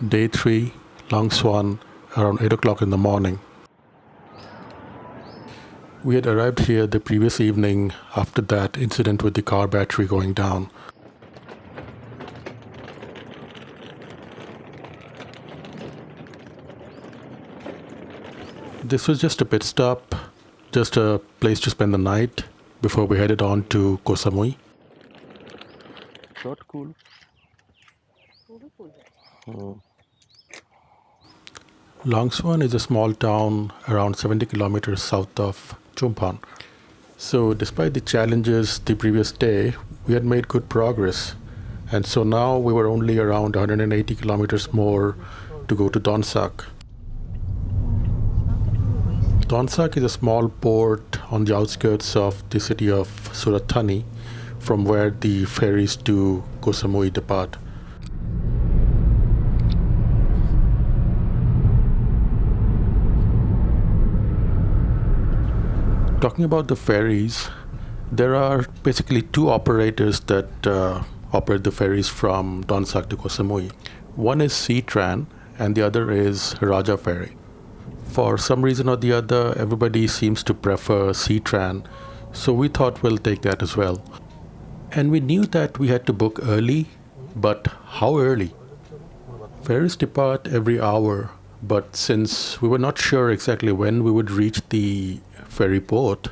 Day 3, Lang Suan, around 8 o'clock in the morning. We had arrived here the previous evening after that incident with the car battery going down. This was just a pit stop, just a place to spend the night before we headed on to Koh Samui. Not cool. Lang Suan is a small town around 70 kilometers south of Chumphon. So despite the challenges the previous day, we had made good progress. And so now we were only around 180 kilometers more to go to Donsak. Donsak is a small port on the outskirts of the city of Seatran, from where the ferries to Koh Samui depart. Talking about the ferries, there are basically two operators that operate the ferries from Donsak to Koh Samui. One is Seatran and the other is Raja Ferry. For some reason or the other, everybody seems to prefer Seatran, so we thought we'll take that as well. And we knew that we had to book early, but how early? Ferries depart every hour, but since we were not sure exactly when we would reach the ferry port,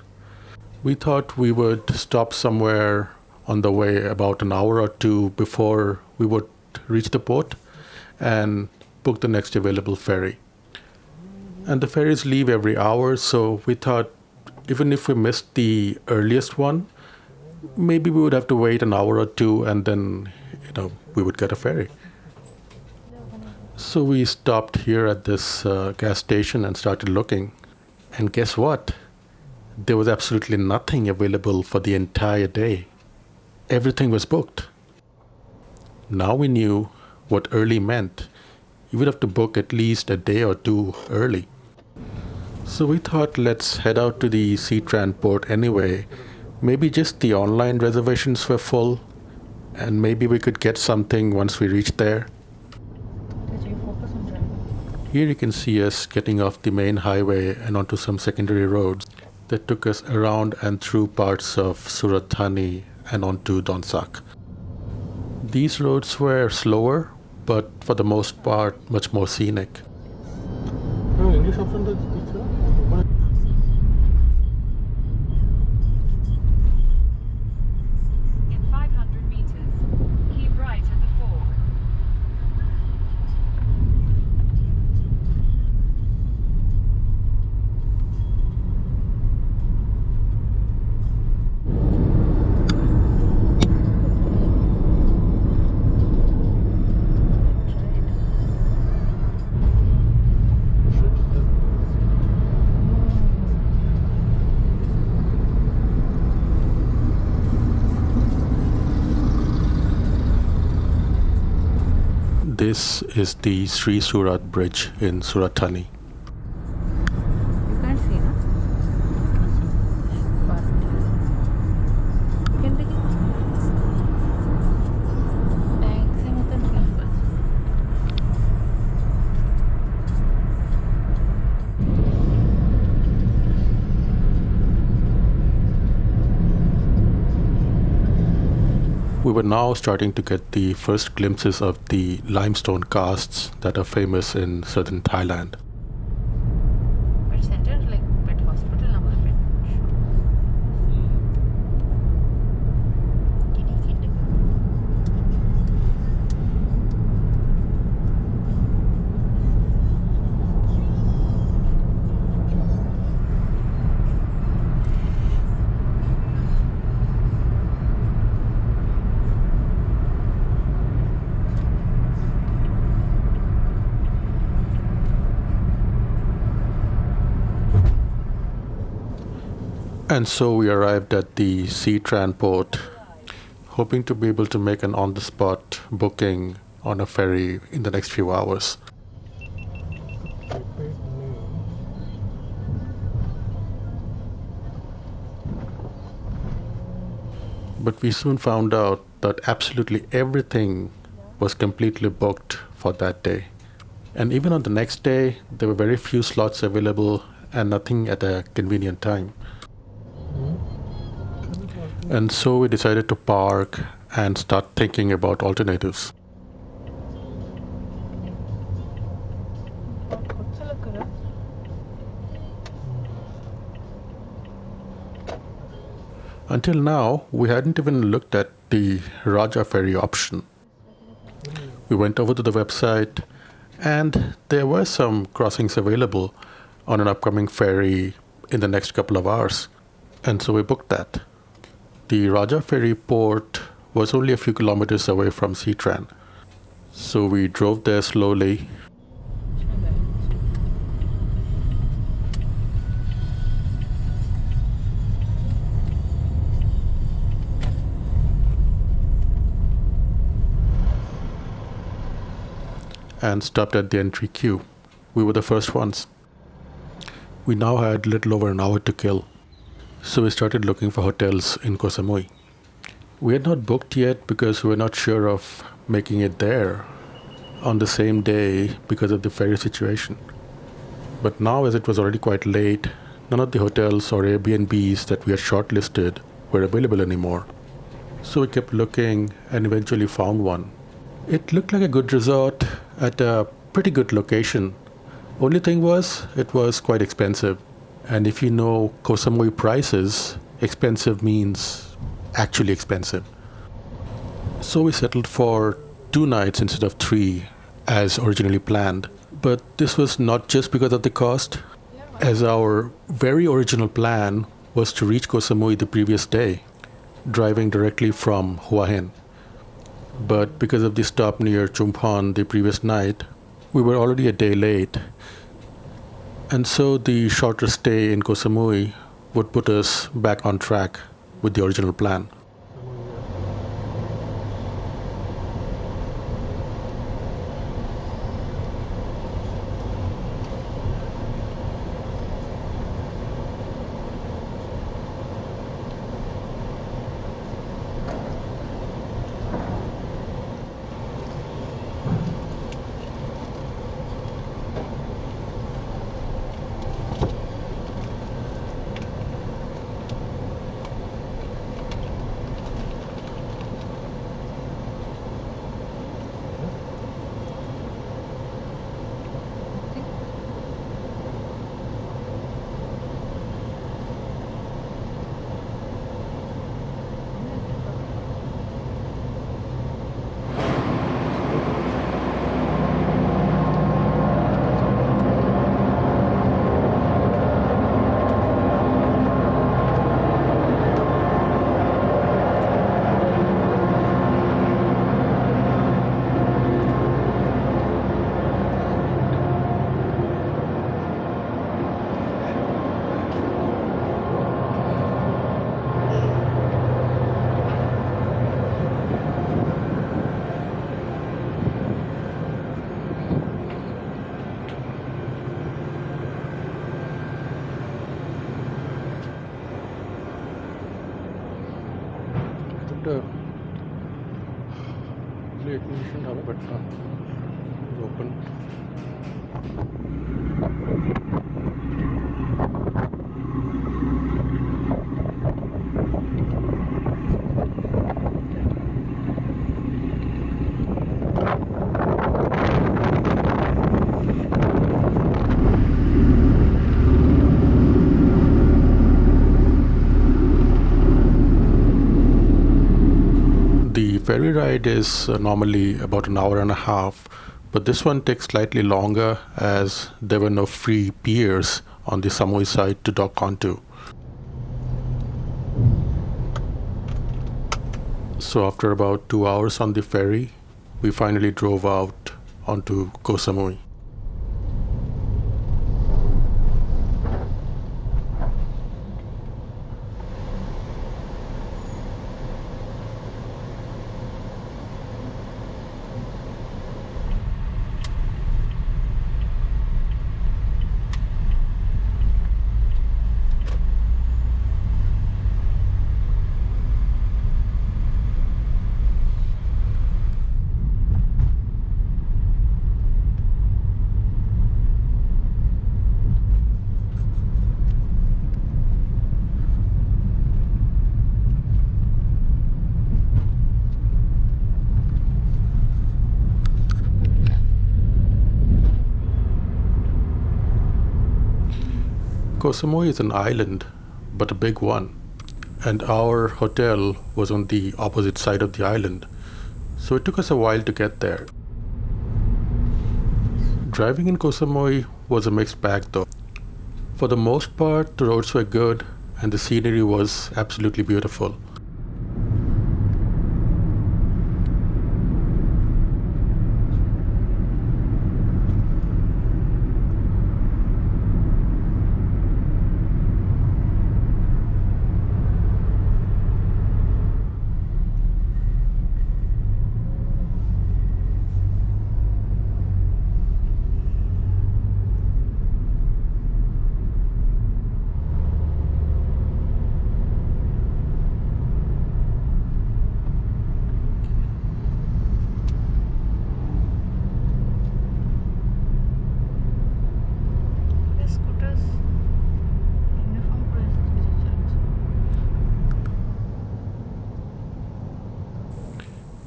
we thought we would stop somewhere on the way about an hour or two before we would reach the port and book the next available ferry. And the ferries leave every hour, so we thought even if we missed the earliest one, maybe we would have to wait an hour or two and then, we would get a ferry. So we stopped here at this gas station and started looking. And guess what? There was absolutely nothing available for the entire day. Everything was booked. Now we knew what early meant. You would have to book at least a day or two early. So we thought, let's head out to the Seatran port anyway. Maybe just the online reservations were full, and maybe we could get something once we reached there. Here you can see us getting off the main highway and onto some secondary roads that took us around and through parts of Seatran and onto Donsak. These roads were slower, but for the most part much more scenic. In 500 meters, keep right at the fork. This is the Sri Surat Bridge in Seatran. You can't see, no? But you can take it. We were now starting to get the first glimpses of the limestone casts that are famous in southern Thailand. Pet center, like pet hospital, number pet. Kitty kid. And so we arrived at the Seatran port, hoping to be able to make an on-the-spot booking on a ferry in the next few hours. But we soon found out that absolutely everything was completely booked for that day. And even on the next day, there were very few slots available and nothing at a convenient time. And so we decided to park and start thinking about alternatives. Until now, we hadn't even looked at the Raja Ferry option. We went over to the website, and there were some crossings available on an upcoming ferry in the next couple of hours. And so we booked that. The Raja Ferry port was only a few kilometers away from Seatran. So we drove there slowly. And stopped at the entry queue. We were the first ones. We now had little over an hour to kill. So we started looking for hotels in Koh Samui. We had not booked yet because we were not sure of making it there on the same day because of the ferry situation. But now, as it was already quite late, none of the hotels or Airbnbs that we had shortlisted were available anymore. So we kept looking and eventually found one. It looked like a good resort at a pretty good location. Only thing was, it was quite expensive. And if you know Koh Samui prices, expensive means actually expensive. So we settled for 2 nights instead of 3 as originally planned. But this was not just because of the cost, as our very original plan was to reach Koh Samui the previous day, driving directly from Hua Hin. But because of the stop near Chumphon the previous night, we were already a day late. And so the shorter stay in Koh Samui would put us back on track with the original plan. The ignition have but is open. The ferry ride is normally about an hour and a half, but this one takes slightly longer as there were no free piers on the Samui side to dock onto. So after about 2 hours on the ferry, we finally drove out onto Koh Samui. Koh Samui is an island, but a big one. And our hotel was on the opposite side of the island. So it took us a while to get there. Driving in Koh Samui was a mixed bag though. For the most part, the roads were good and the scenery was absolutely beautiful.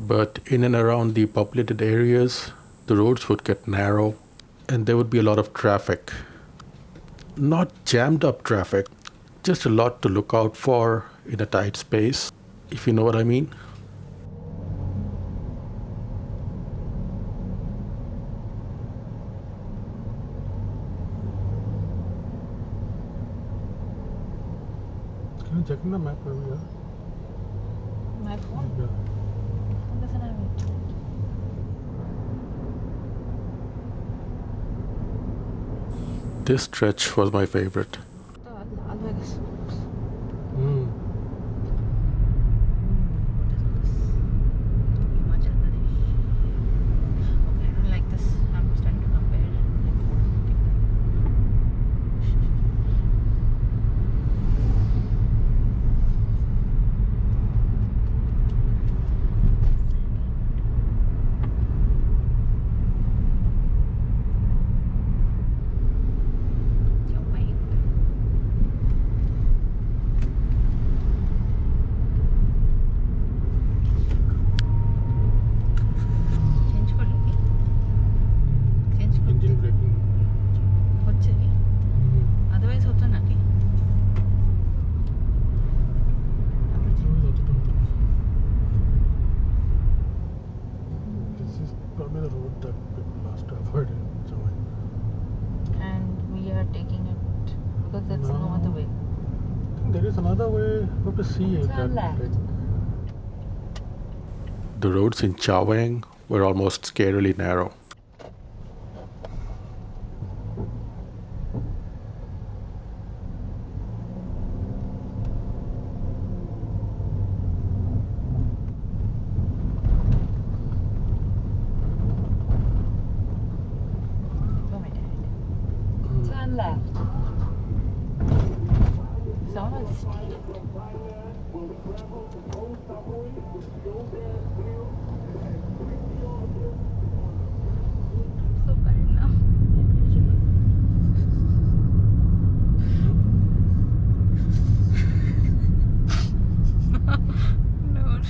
But in and around the populated areas, the roads would get narrow and there would be a lot of traffic. Not jammed up traffic, just a lot to look out for in a tight space, if you know what I mean. Can you check the map where we are? My phone? Yeah. Doesn't have it. This stretch was my favorite. Lal Vegas. Mm. What is this? Himachal Pradesh. Okay, I don't like this. I'm starting to compare. Engine braking. Otherwise, होता ना कि This is probably the road that people last avoid in Samui. and we are taking it because there's no other way. I think there is another way. We have to see it. Turn left. The roads in Chaweng were almost scarily narrow. Go my dad. Turn left. It's almost steep. So bad now. No.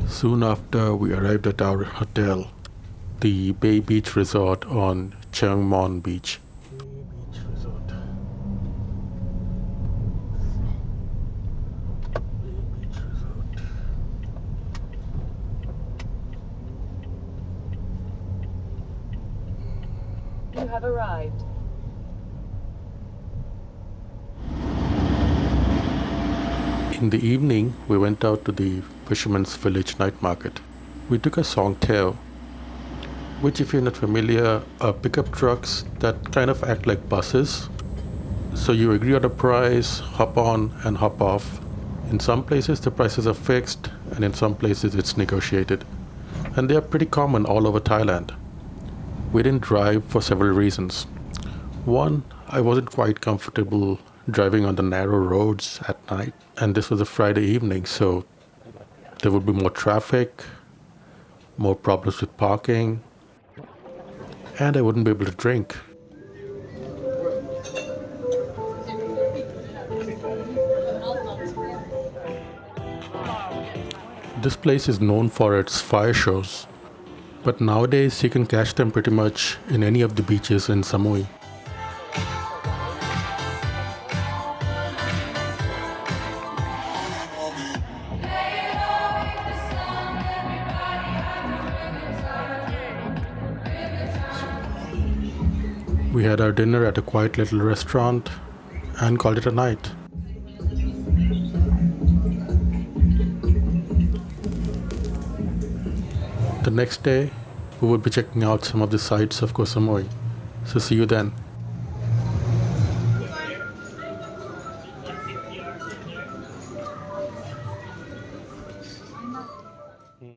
Soon after we arrived at our hotel, the Bay Beach Resort on Chiang Mon Beach. Bay Beach Resort. Bay Beach Resort. You have arrived. In the evening, we went out to the Fisherman's Village night market. We took a songtail, which, if you're not familiar, are pickup trucks that kind of act like buses. So you agree on a price, hop on and hop off. In some places, the prices are fixed, and in some places, it's negotiated. And they are pretty common all over Thailand. We didn't drive for several reasons. One, I wasn't quite comfortable driving on the narrow roads at night, and this was a Friday evening, so there would be more traffic, more problems with parking, and I wouldn't be able to drink. This place is known for its fire shows, but nowadays you can catch them pretty much in any of the beaches in Samui. We had our dinner at a quiet little restaurant and called it a night. The next day, we would be checking out some of the sights of Koh Samui. So see you then.